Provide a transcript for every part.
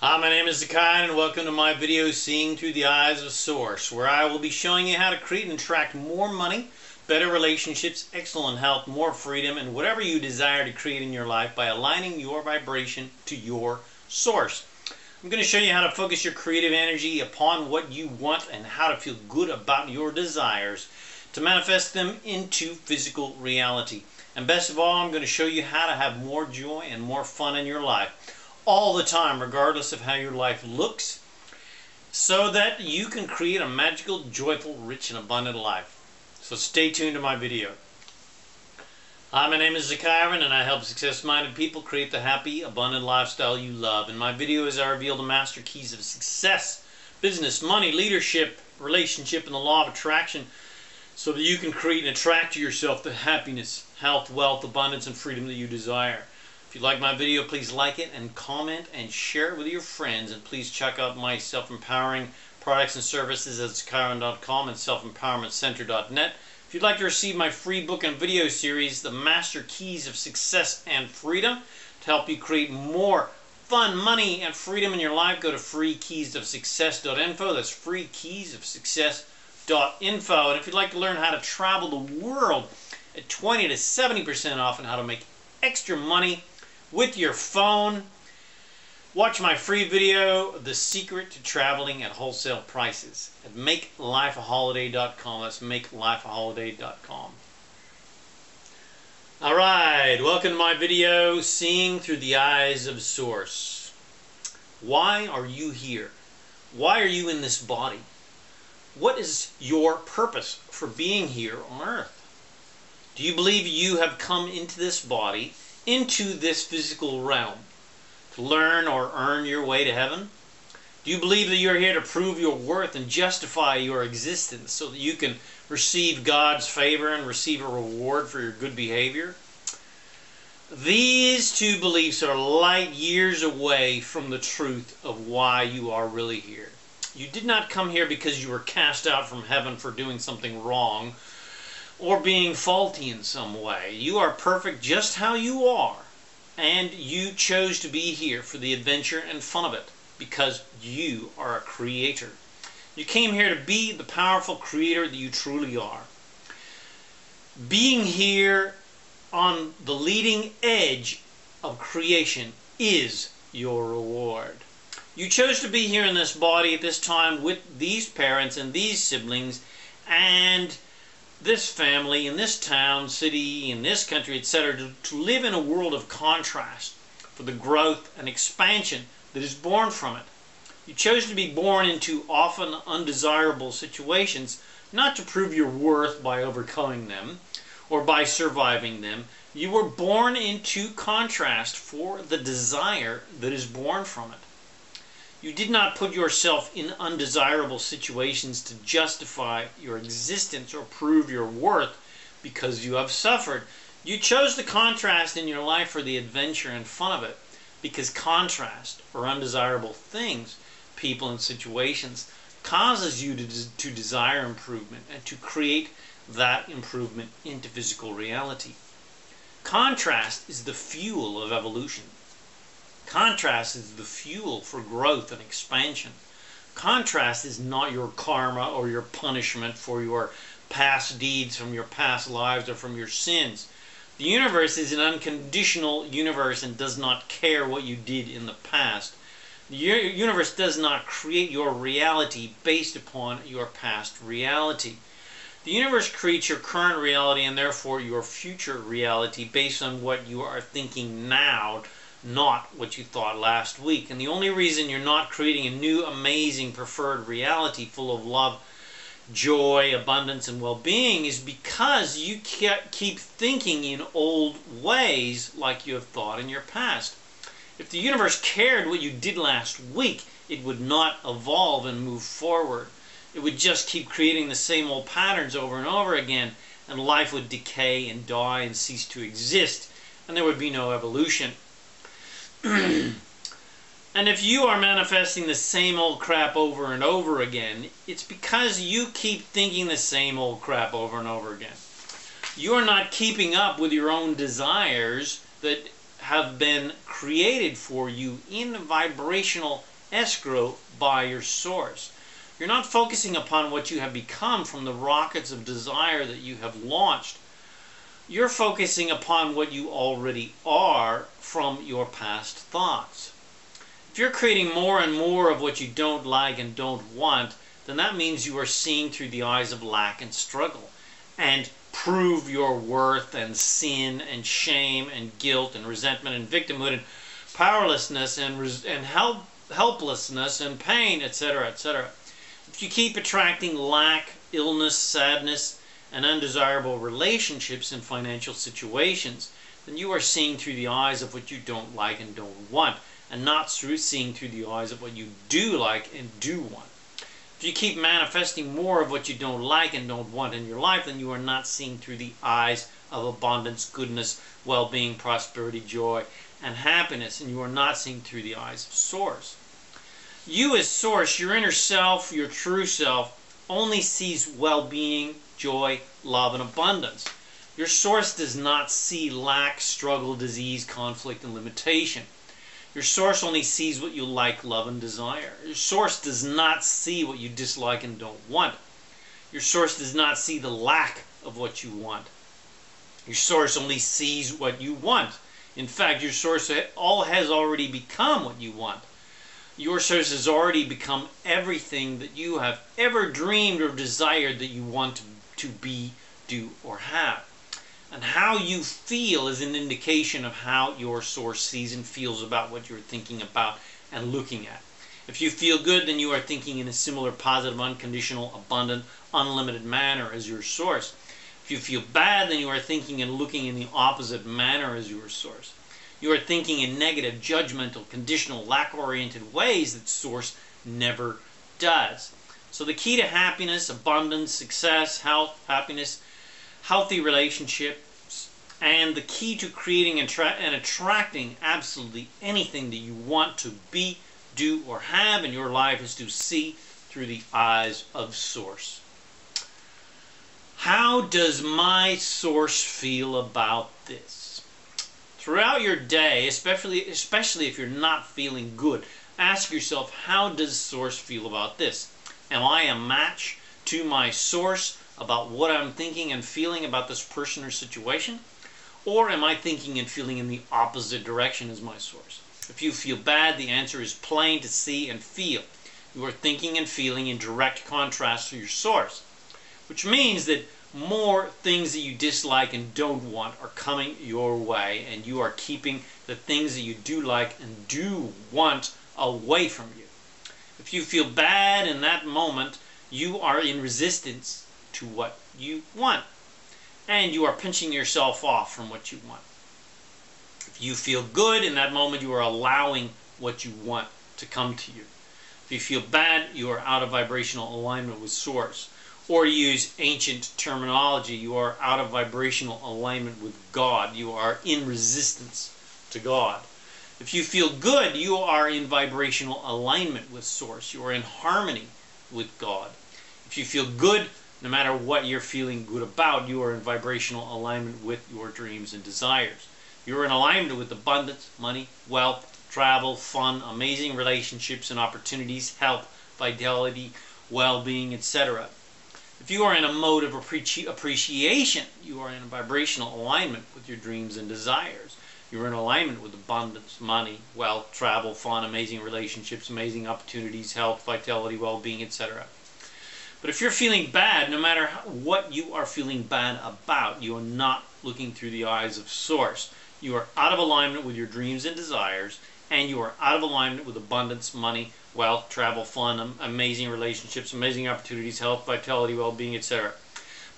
Hi, my name is ZaKaiRan and welcome to my video Seeing Through the Eyes of Source, where I will be showing you how to create and attract more money, better relationships, excellent health, more freedom, and whatever you desire to create in your life by aligning your vibration to your source. I'm going to show you how to focus your creative energy upon what you want and how to feel good about your desires to manifest them into physical reality. And best of all, I'm going to show you how to have more joy and more fun in your life all the time, regardless of how your life looks, so that you can create a magical, joyful, rich, and abundant life. So stay tuned to my video. Hi, my name is ZaKaiRan, and I help success-minded people create the happy, abundant lifestyle you love. In my videos, I reveal the master keys of success, business, money, leadership, relationship, and the law of attraction, so that you can create and attract to yourself the happiness, health, wealth, abundance, and freedom that you desire. If you like my video, please like it and comment and share it with your friends. And please check out my self-empowering products and services at ZaKaiRan.com and self-empowermentcenter.net. If you'd like to receive my free book and video series, The Master Keys of Success and Freedom, to help you create more fun, money, and freedom in your life, go to freekeysofsuccess.info. That's freekeysofsuccess.info. And if you'd like to learn how to travel the world at 20 to 70% off and how to make extra money with your phone, watch my free video, The Secret to Traveling at Wholesale Prices, at makelifeaholiday.com. That's makelifeaholiday.com. Alright, welcome to my video, Seeing Through the Eyes of Source. Why are you here? Why are you in this body? What is your purpose for being here on Earth? Do you believe you have come into this body, into this physical realm, to learn or earn your way to heaven? Do you believe that you're here to prove your worth and justify your existence so that you can receive God's favor and receive a reward for your good behavior? These two beliefs are light years away from the truth of why you are really here. You did not come here because you were cast out from heaven for doing something wrong or being faulty in some way. You are perfect just how you are, and you chose to be here for the adventure and fun of it because you are a creator. You came here to be the powerful creator that you truly are. Being here on the leading edge of creation is your reward. You chose to be here in this body at this time with these parents and these siblings and this family, in this town, city, in this country, etc., to live in a world of contrast for the growth and expansion that is born from it. You chose to be born into often undesirable situations, not to prove your worth by overcoming them or by surviving them. You were born into contrast for the desire that is born from it. You did not put yourself in undesirable situations to justify your existence or prove your worth because you have suffered. You chose the contrast in your life for the adventure and fun of it because contrast or undesirable things, people, and situations causes you to desire improvement and to create that improvement into physical reality. Contrast is the fuel of evolution. Contrast is the fuel for growth and expansion. Contrast is not your karma or your punishment for your past deeds from your past lives or from your sins. The universe is an unconditional universe and does not care what you did in the past. The universe does not create your reality based upon your past reality. The universe creates your current reality and therefore your future reality based on what you are thinking now, not what you thought last week. And the only reason you're not creating a new, amazing, preferred reality full of love, joy, abundance, and well-being is because you keep thinking in old ways like you have thought in your past. If the universe cared what you did last week, it would not evolve and move forward. It would just keep creating the same old patterns over and over again, and life would decay and die and cease to exist, and there would be no evolution. And if you are manifesting the same old crap over and over again, it's because you keep thinking the same old crap over and over again. You are not keeping up with your own desires that have been created for you in vibrational escrow by your source. You're not focusing upon what you have become from the rockets of desire that you have launched. You're focusing upon what you already are from your past thoughts. If you're creating more and more of what you don't like and don't want, then that means you are seeing through the eyes of lack and struggle, and prove your worth and sin and shame and guilt and resentment and victimhood and powerlessness and helplessness and pain, etc., etc. If you keep attracting lack, illness, sadness, and undesirable relationships in financial situations, then you are seeing through the eyes of what you don't like and don't want, and not seeing through the eyes of what you do like and do want. If you keep manifesting more of what you don't like and don't want in your life, then you are not seeing through the eyes of abundance, goodness, well-being, prosperity, joy, and happiness, and you are not seeing through the eyes of Source. You as Source, your inner self, your true self, only sees well-being, joy, love, and abundance. Your Source does not see lack, struggle, disease, conflict, and limitation. Your Source only sees what you like, love, and desire. Your Source does not see what you dislike and don't want. Your Source does not see the lack of what you want. Your Source only sees what you want. In fact, your Source has already become what you want. Your Source has already become everything that you have ever dreamed or desired that you want to be, do, or have. And how you feel is an indication of how your Source sees and feels about what you're thinking about and looking at. If you feel good, then you are thinking in a similar positive, unconditional, abundant, unlimited manner as your Source. If you feel bad, then you are thinking and looking in the opposite manner as your Source. You are thinking in negative, judgmental, conditional, lack-oriented ways that Source never does. So the key to happiness, abundance, success, health, happiness, healthy relationships, and the key to creating and attracting absolutely anything that you want to be, do, or have in your life is to see through the eyes of Source. How does my Source feel about this? Throughout your day, especially if you're not feeling good, ask yourself, how does Source feel about this? Am I a match to my Source about what I'm thinking and feeling about this person or situation? Or am I thinking and feeling in the opposite direction as my Source? If you feel bad, the answer is plain to see and feel. You are thinking and feeling in direct contrast to your Source, which means that more things that you dislike and don't want are coming your way, and you are keeping the things that you do like and do want away from you. If you feel bad in that moment, you are in resistance to what you want, and you are pinching yourself off from what you want. If you feel good in that moment, you are allowing what you want to come to you. If you feel bad, you are out of vibrational alignment with Source. Or to use ancient terminology, you are out of vibrational alignment with God. You are in resistance to God. If you feel good, you are in vibrational alignment with Source. You are in harmony with God. If you feel good, no matter what you're feeling good about, you are in vibrational alignment with your dreams and desires. You're in alignment with abundance, money, wealth, travel, fun, amazing relationships and opportunities, health, vitality, well-being, etc. If you are in a mode of appreciation, you are in a vibrational alignment with your dreams and desires. You're in alignment with abundance, money, wealth, travel, fun, amazing relationships, amazing opportunities, health, vitality, well-being, etc. But if you're feeling bad, no matter what you are feeling bad about, you are not looking through the eyes of Source. You are out of alignment with your dreams and desires, and you are out of alignment with abundance, money, wealth, travel, fun, amazing relationships, amazing opportunities, health, vitality, well-being, etc.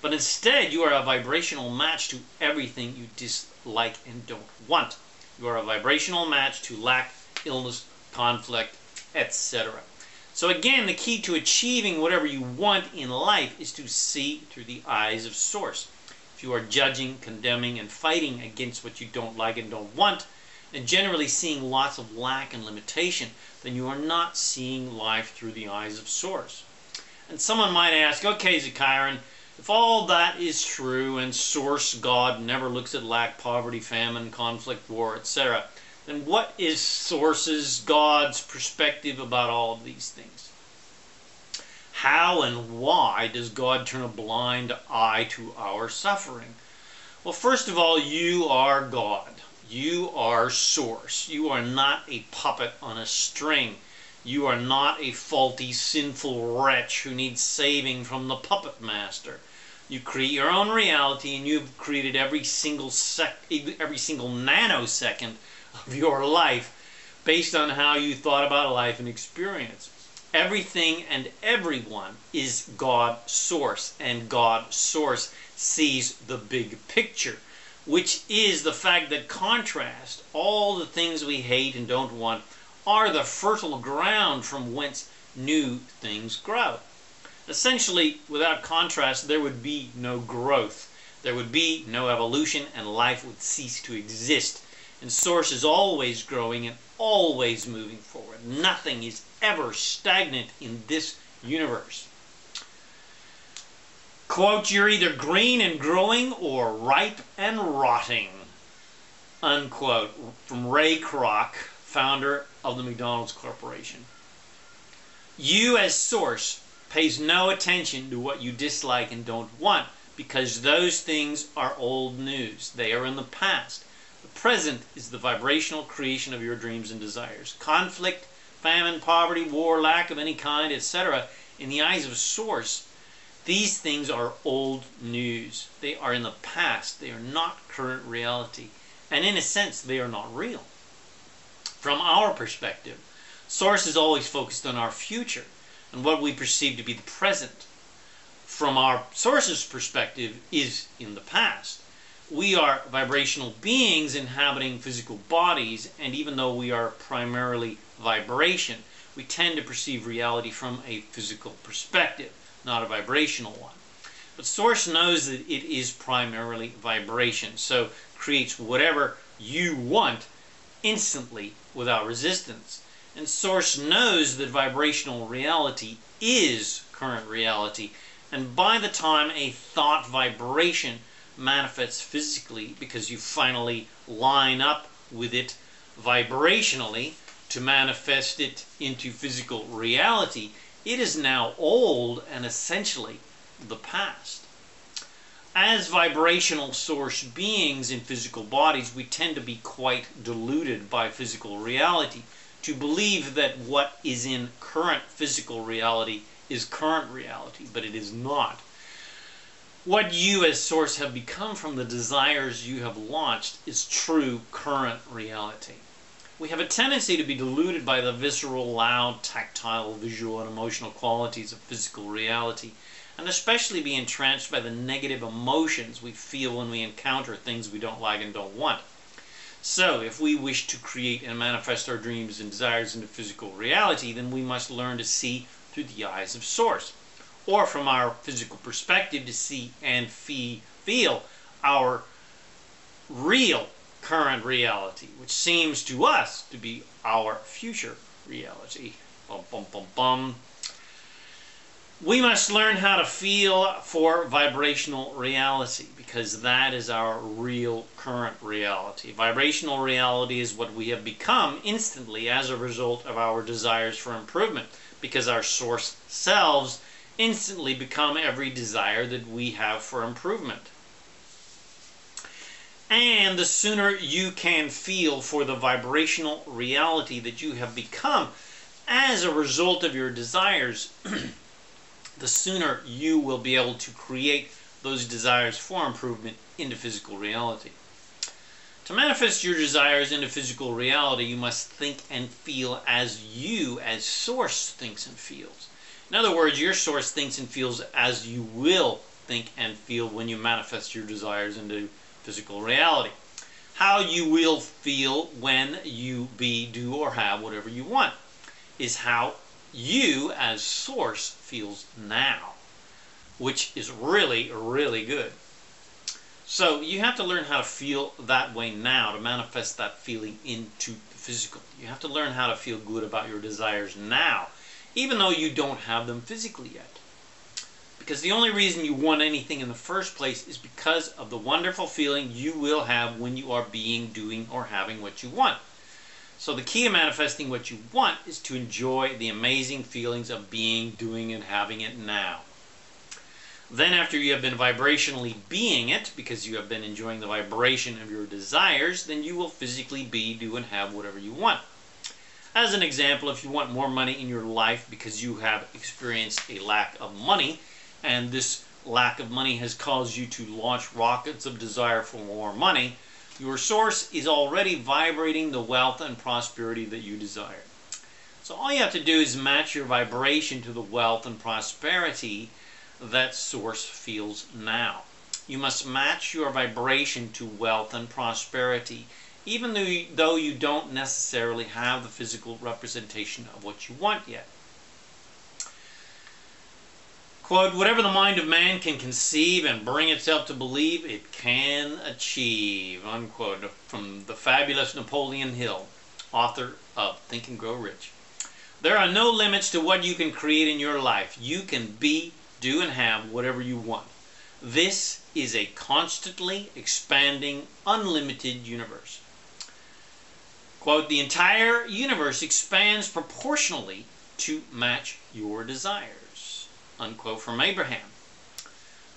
But instead, you are a vibrational match to everything you dislike and don't want. You are a vibrational match to lack, illness, conflict, etc. So again, the key to achieving whatever you want in life is to see through the eyes of Source. If you are judging, condemning, and fighting against what you don't like and don't want, and generally seeing lots of lack and limitation, then you are not seeing life through the eyes of Source. And someone might ask, okay, ZaKaiRan, If all that is true and Source God never looks at lack, poverty, famine, conflict, war, etc., then what is Source's God's perspective about all of these things? How and why does God turn a blind eye to our suffering? Well, first of all, you are God. You are Source. You are not a puppet on a string. You are not a faulty, sinful wretch who needs saving from the puppet master. You create your own reality, and you've created every single nanosecond of your life based on how you thought about life and experience. Everything and everyone is God Source, and God Source sees the big picture, which is the fact that contrast, all the things we hate and don't want, are the fertile ground from whence new things grow. Essentially, without contrast, there would be no growth. There would be no evolution, and life would cease to exist. And Source is always growing and always moving forward. Nothing is ever stagnant in this universe. Quote, you're either green and growing or ripe and rotting. Unquote. From Ray Kroc, founder of the McDonald's Corporation. You as Source pays no attention to what you dislike and don't want, because those things are old news. They are in the past. The present is the vibrational creation of your dreams and desires. Conflict, famine, poverty, war, lack of any kind, etc. In the eyes of Source, these things are old news. They are in the past. They are not current reality. And in a sense, they are not real. From our perspective, Source is always focused on our future and what we perceive to be the present. From our Source's perspective is in the past. We are vibrational beings inhabiting physical bodies, and even though we are primarily vibration, we tend to perceive reality from a physical perspective, not a vibrational one. But Source knows that it is primarily vibration, so creates whatever you want instantly without resistance. And Source knows that vibrational reality is current reality, and by the time a thought vibration manifests physically, because you finally line up with it vibrationally to manifest it into physical reality, it is now old and essentially the past. As vibrational Source beings in physical bodies, we tend to be quite deluded by physical reality, to believe that what is in current physical reality is current reality, but it is not. What you as Source have become from the desires you have launched is true current reality. We have a tendency to be deluded by the visceral, loud, tactile, visual, and emotional qualities of physical reality, and especially be entranced by the negative emotions we feel when we encounter things we don't like and don't want. So, if we wish to create and manifest our dreams and desires into physical reality, then we must learn to see through the eyes of Source, or from our physical perspective to see and feel our real current reality, which seems to us to be our future reality. Bum, bum, bum, bum. We must learn how to feel for vibrational reality, because that is our real current reality. Vibrational reality is what we have become instantly as a result of our desires for improvement, because our Source selves instantly become every desire that we have for improvement. And the sooner you can feel for the vibrational reality that you have become as a result of your desires, the sooner you will be able to create those desires for improvement into physical reality. To manifest your desires into physical reality, you must think and feel as you, as Source, thinks and feels. In other words, your Source thinks and feels as you will think and feel when you manifest your desires into physical reality. How you will feel when you be, do, or have whatever you want is how you, as Source, feels now, which is really, really good. So you have to learn how to feel that way now to manifest that feeling into the physical. You have to learn how to feel good about your desires now, even though you don't have them physically yet. Because the only reason you want anything in the first place is because of the wonderful feeling you will have when you are being, doing, or having what you want. So the key to manifesting what you want is to enjoy the amazing feelings of being, doing, and having it now. Then after you have been vibrationally being it, because you have been enjoying the vibration of your desires, then you will physically be, do, and have whatever you want. As an example, if you want more money in your life because you have experienced a lack of money, and this lack of money has caused you to launch rockets of desire for more money, your source is already vibrating the wealth and prosperity that you desire. So all you have to do is match your vibration to the wealth and prosperity that source feels now. You must match your vibration to wealth and prosperity, even though you don't necessarily have the physical representation of what you want yet. Quote, whatever the mind of man can conceive and bring itself to believe, it can achieve, unquote, from the fabulous Napoleon Hill, author of Think and Grow Rich. There are no limits to what you can create in your life. You can be, do, and have whatever you want. This is a constantly expanding, unlimited universe. Quote, the entire universe expands proportionally to match your desires. Unquote, from Abraham.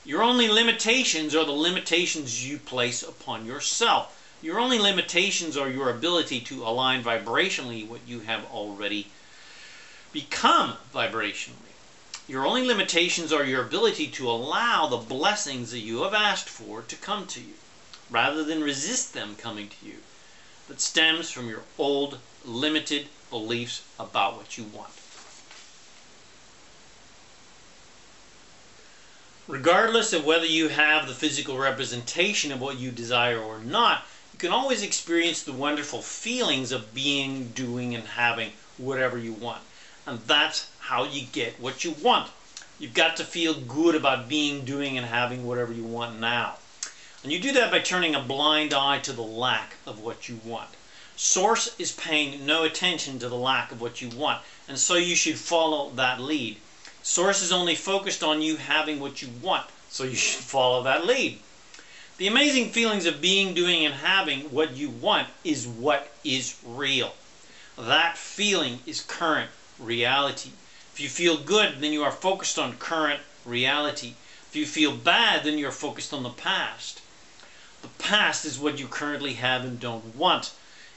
Your only limitations are the limitations you place upon yourself. Your only limitations are your ability to align vibrationally what you have already become vibrationally. Your only limitations are your ability to allow the blessings that you have asked for to come to you, rather than resist them coming to you. That stems from your old, limited beliefs about what you want. Regardless of whether you have the physical representation of what you desire or not, you can always experience the wonderful feelings of being, doing, and having whatever you want. And that's how you get what you want. You've got to feel good about being, doing, and having whatever you want now. And you do that by turning a blind eye to the lack of what you want. Source is paying no attention to the lack of what you want, and so you should follow that lead. Source is only focused on you having what you want, so you should follow that lead. The amazing feelings of being, doing, and having what you want is what is real. That feeling is current reality. If you feel good, then you are focused on current reality. If you feel bad, then you're focused on the past. The past is what you currently have and don't want.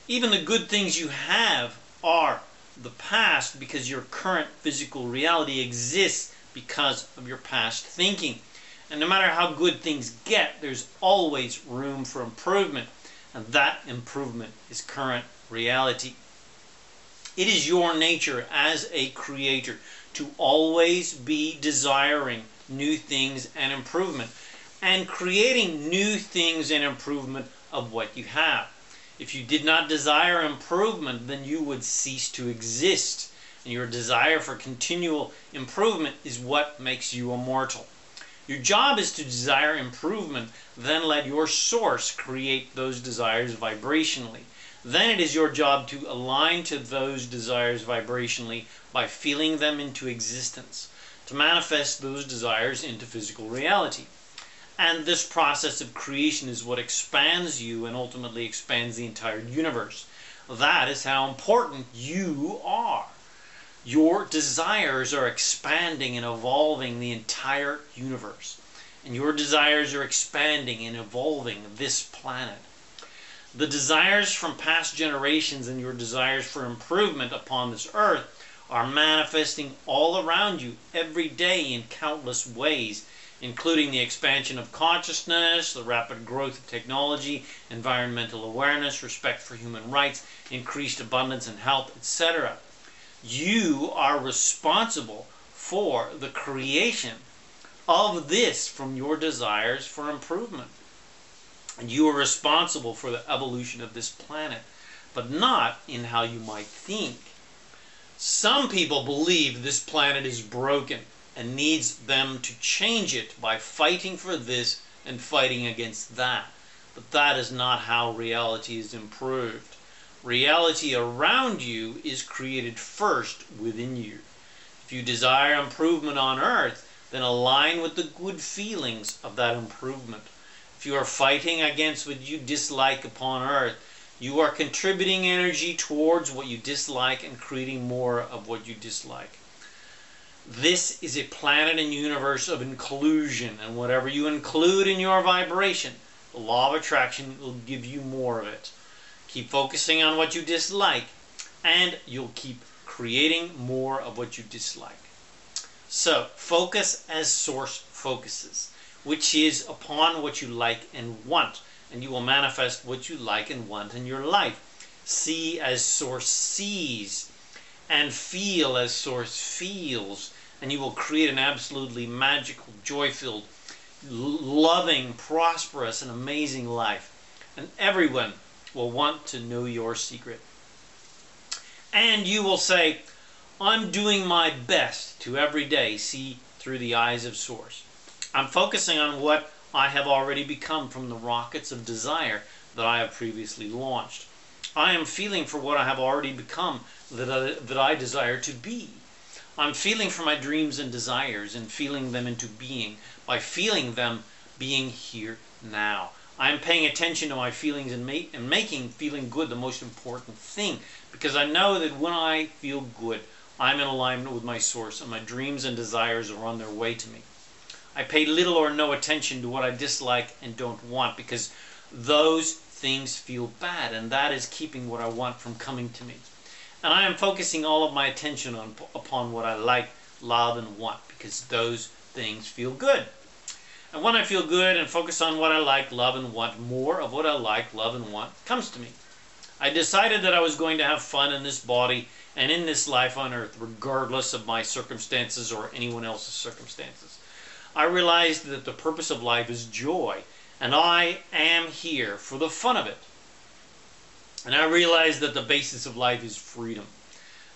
Even the good things you have are the past because your current physical reality exists because of your past thinking. And no matter how good things get, there's always room for improvement. And that improvement is current reality. It is your nature as a creator to always be desiring new things and improvement, and creating new things and improvement of what you have. If you did not desire improvement, then you would cease to exist. And your desire for continual improvement is what makes you immortal. Your job is to desire improvement, then let your source create those desires vibrationally. Then it is your job to align to those desires vibrationally by feeling them into existence, to manifest those desires into physical reality. And this process of creation is what expands you and ultimately expands the entire universe. That is how important you are. Your desires are expanding and evolving the entire universe. And your desires are expanding and evolving this planet. The desires from past generations and your desires for improvement upon this earth are manifesting all around you every day in countless ways, including the expansion of consciousness, the rapid growth of technology, environmental awareness, respect for human rights, increased abundance and health, etc. You are responsible for the creation of this from your desires for improvement. And you are responsible for the evolution of this planet, but not in how you might think. Some people believe this planet is broken and needs them to change it by fighting for this and fighting against that. But that is not how reality is improved. Reality around you is created first within you. If you desire improvement on earth, then align with the good feelings of that improvement. If you are fighting against what you dislike upon earth, you are contributing energy towards what you dislike and creating more of what you dislike. This is a planet and universe of inclusion, and whatever you include in your vibration, the law of attraction will give you more of it. Keep focusing on what you dislike, and you'll keep creating more of what you dislike. So, focus as Source focuses, which is upon what you like and want, and you will manifest what you like and want in your life. See as Source sees, and feel as Source feels, and you will create an absolutely magical, joy-filled, loving, prosperous, and amazing life. And everyone will want to know your secret. And you will say, I'm doing my best to every day see through the eyes of Source. I'm focusing on what I have already become from the rockets of desire that I have previously launched. I am feeling for what I have already become that I desire to be. I'm feeling for my dreams and desires and feeling them into being by feeling them being here now. I'm paying attention to my feelings and making feeling good the most important thing, because I know that when I feel good, I'm in alignment with my Source and my dreams and desires are on their way to me. I pay little or no attention to what I dislike and don't want, because those things feel bad, and that is keeping what I want from coming to me. And I am focusing all of my attention upon what I like, love, and want, because those things feel good. And when I feel good and focus on what I like, love, and want, more of what I like, love, and want comes to me. I decided that I was going to have fun in this body and in this life on earth, regardless of my circumstances or anyone else's circumstances. I realized that the purpose of life is joy, and I am here for the fun of it. And I realized that the basis of life is freedom,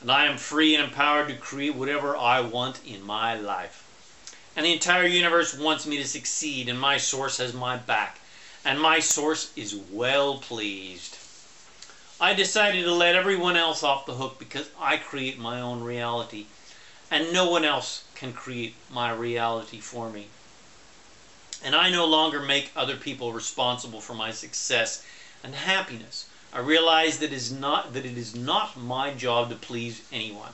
and I am free and empowered to create whatever I want in my life. And the entire universe wants me to succeed, and my Source has my back, and my Source is well pleased. I decided to let everyone else off the hook because I create my own reality, and no one else can create my reality for me. And I no longer make other people responsible for my success and happiness. I realize that it is not my job to please anyone.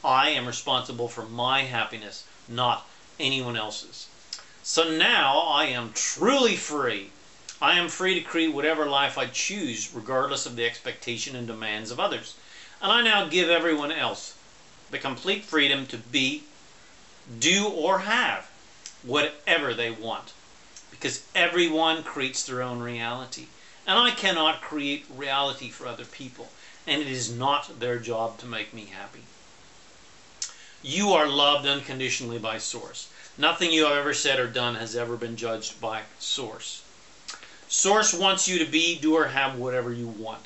I am responsible for my happiness, not anyone else's. So now I am truly free. I am free to create whatever life I choose, regardless of the expectation and demands of others. And I now give everyone else the complete freedom to be, do, or have whatever they want, because everyone creates their own reality. And I cannot create reality for other people, and it is not their job to make me happy. You are loved unconditionally by Source. Nothing you have ever said or done has ever been judged by Source. Source wants you to be, do, or have whatever you want,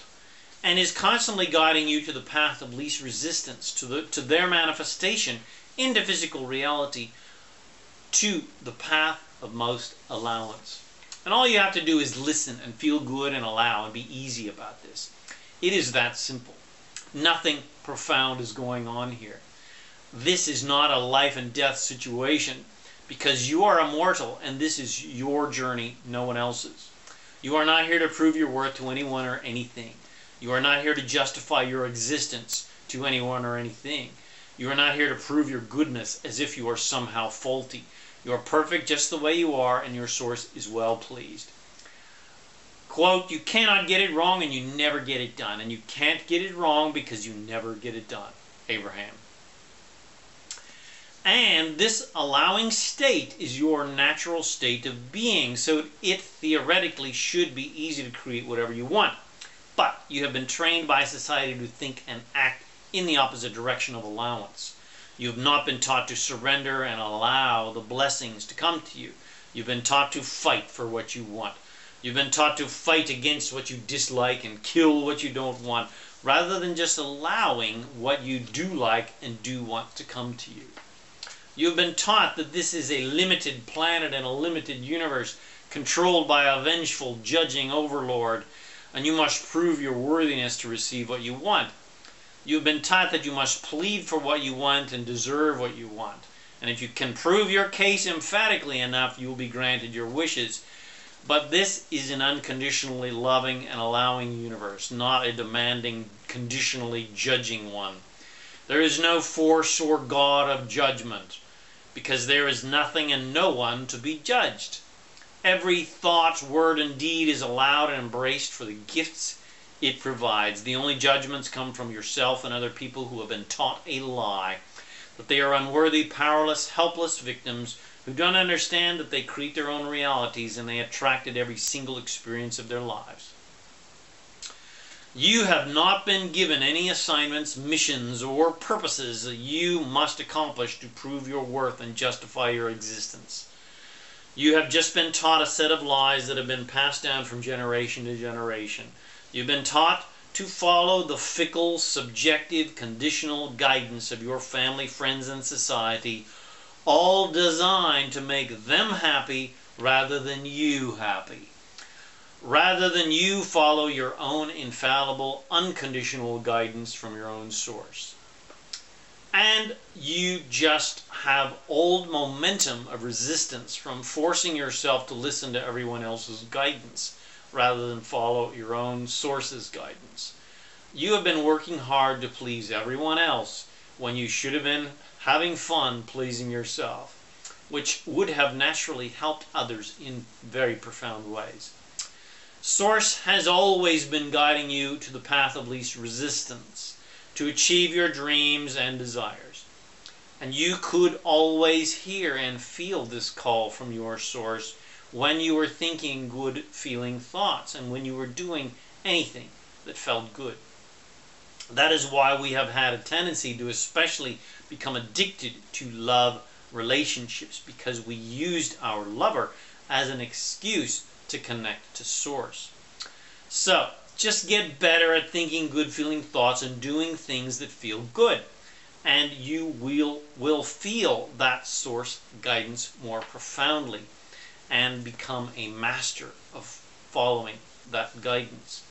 and is constantly guiding you to the path of least resistance, to their manifestation into physical reality, to the path of most allowance. And all you have to do is listen and feel good and allow and be easy about this. It is that simple. Nothing profound is going on here. This is not a life and death situation, because you are immortal and this is your journey, no one else's. You are not here to prove your worth to anyone or anything. You are not here to justify your existence to anyone or anything. You are not here to prove your goodness as if you are somehow faulty. You are perfect just the way you are, and your Source is well pleased. Quote, you cannot get it wrong and you never get it done. And you can't get it wrong because you never get it done. Abraham. And this allowing state is your natural state of being, so it theoretically should be easy to create whatever you want. But you have been trained by society to think and act in the opposite direction of allowance. You have not been taught to surrender and allow the blessings to come to you. You've been taught to fight for what you want. You've been taught to fight against what you dislike and kill what you don't want, rather than just allowing what you do like and do want to come to you. You've been taught that this is a limited planet and a limited universe controlled by a vengeful, judging overlord, and you must prove your worthiness to receive what you want. You've been taught that you must plead for what you want and deserve what you want. And if you can prove your case emphatically enough, you will be granted your wishes. But this is an unconditionally loving and allowing universe, not a demanding, conditionally judging one. There is no force or God of judgment, because there is nothing and no one to be judged. Every thought, word, and deed is allowed and embraced for the gifts it provides. The only judgments come from yourself and other people who have been taught a lie, that they are unworthy, powerless, helpless victims who don't understand that they create their own realities and they attracted every single experience of their lives. You have not been given any assignments, missions, or purposes that you must accomplish to prove your worth and justify your existence. You have just been taught a set of lies that have been passed down from generation to generation. You've been taught to follow the fickle, subjective, conditional guidance of your family, friends, and society, all designed to make them happy rather than you happy. Rather than you follow your own infallible, unconditional guidance from your own source. And you just have old momentum of resistance from forcing yourself to listen to everyone else's guidance rather than follow your own source's guidance. You have been working hard to please everyone else when you should have been having fun pleasing yourself, which would have naturally helped others in very profound ways. Source has always been guiding you to the path of least resistance, to achieve your dreams and desires. And you could always hear and feel this call from your source when you were thinking good feeling thoughts and when you were doing anything that felt good. That is why we have had a tendency to especially become addicted to love relationships, because we used our lover as an excuse to connect to source. So, just get better at thinking good feeling thoughts and doing things that feel good. And you will feel that source guidance more profoundly and become a master of following that guidance.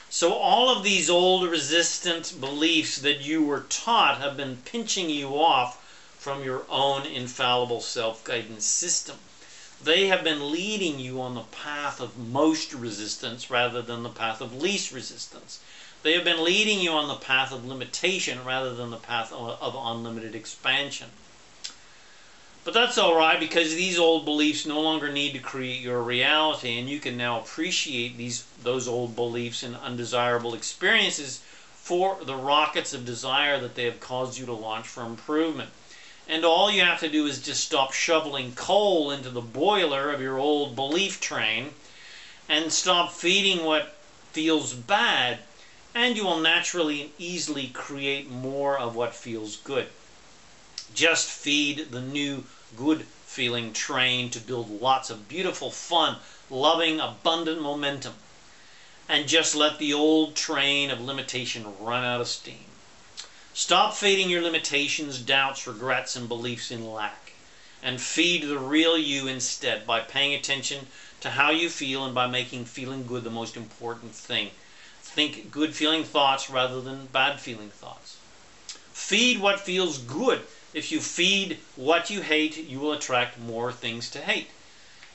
So all of these old resistant beliefs that you were taught have been pinching you off from your own infallible self-guidance system. They have been leading you on the path of most resistance rather than the path of least resistance. They have been leading you on the path of limitation rather than the path of unlimited expansion. But that's all right, because these old beliefs no longer need to create your reality, and you can now appreciate those old beliefs and undesirable experiences for the rockets of desire that they have caused you to launch for improvement. And all you have to do is just stop shoveling coal into the boiler of your old belief train and stop feeding what feels bad, and you will naturally and easily create more of what feels good. Just feed the new good feeling train to build lots of beautiful, fun, loving, abundant momentum. And just let the old train of limitation run out of steam. Stop feeding your limitations, doubts, regrets, and beliefs in lack. And feed the real you instead by paying attention to how you feel and by making feeling good the most important thing. Think good feeling thoughts rather than bad feeling thoughts. Feed what feels good. If you feed what you hate, you will attract more things to hate.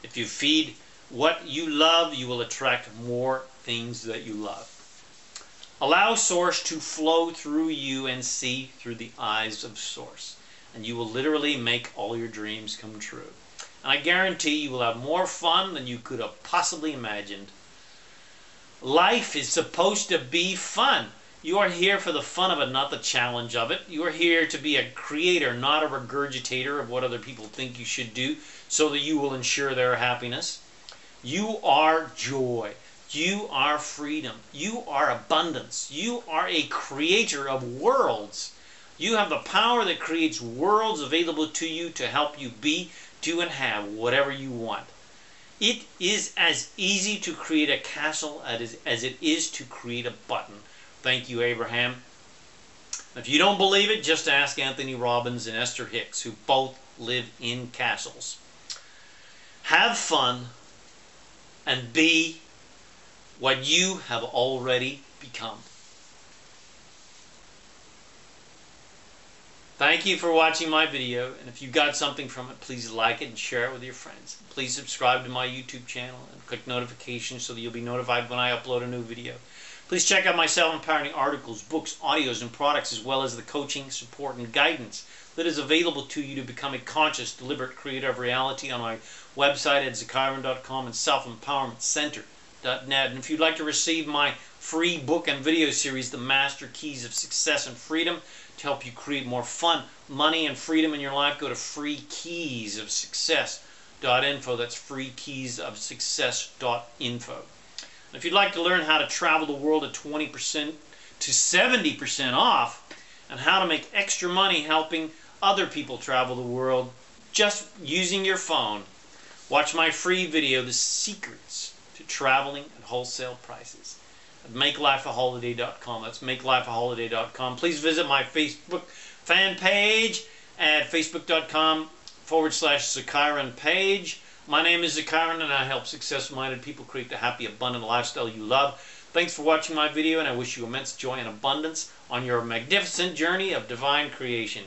If you feed what you love, you will attract more things that you love. Allow Source to flow through you and see through the eyes of Source, and you will literally make all your dreams come true. And I guarantee you will have more fun than you could have possibly imagined. Life is supposed to be fun. You are here for the fun of it, not the challenge of it. You are here to be a creator, not a regurgitator of what other people think you should do so that you will ensure their happiness. You are joy. You are freedom. You are abundance. You are a creator of worlds. You have the power that creates worlds available to you to help you be, do, and have whatever you want. It is as easy to create a castle as it is to create a button. Thank you, Abraham. If you don't believe it, just ask Anthony Robbins and Esther Hicks, who both live in castles. Have fun and be what you have already become. Thank you for watching my video, and if you got something from it, please like it and share it with your friends. Please subscribe to my YouTube channel and click notifications so that you'll be notified when I upload a new video. Please check out my self-empowering articles, books, audios, and products, as well as the coaching, support, and guidance that is available to you to become a conscious, deliberate, creative reality on my website at ZaKaiRan.com and selfempowermentcenter.net. And if you'd like to receive my free book and video series, The Master Keys of Success and Freedom, to help you create more fun, money, and freedom in your life, go to freekeysofsuccess.info. That's freekeysofsuccess.info. And if you'd like to learn how to travel the world at 20% to 70% off, and how to make extra money helping other people travel the world just using your phone, watch my free video, The Secrets to Traveling at Wholesale Prices, at MakeLifeAHoliday.com. That's MakeLifeAHoliday.com. Please visit my Facebook fan page at Facebook.com/ZaKaiRan page. My name is ZaKaiRan, and I help success-minded people create the happy, abundant lifestyle you love. Thanks for watching my video, and I wish you immense joy and abundance on your magnificent journey of divine creation.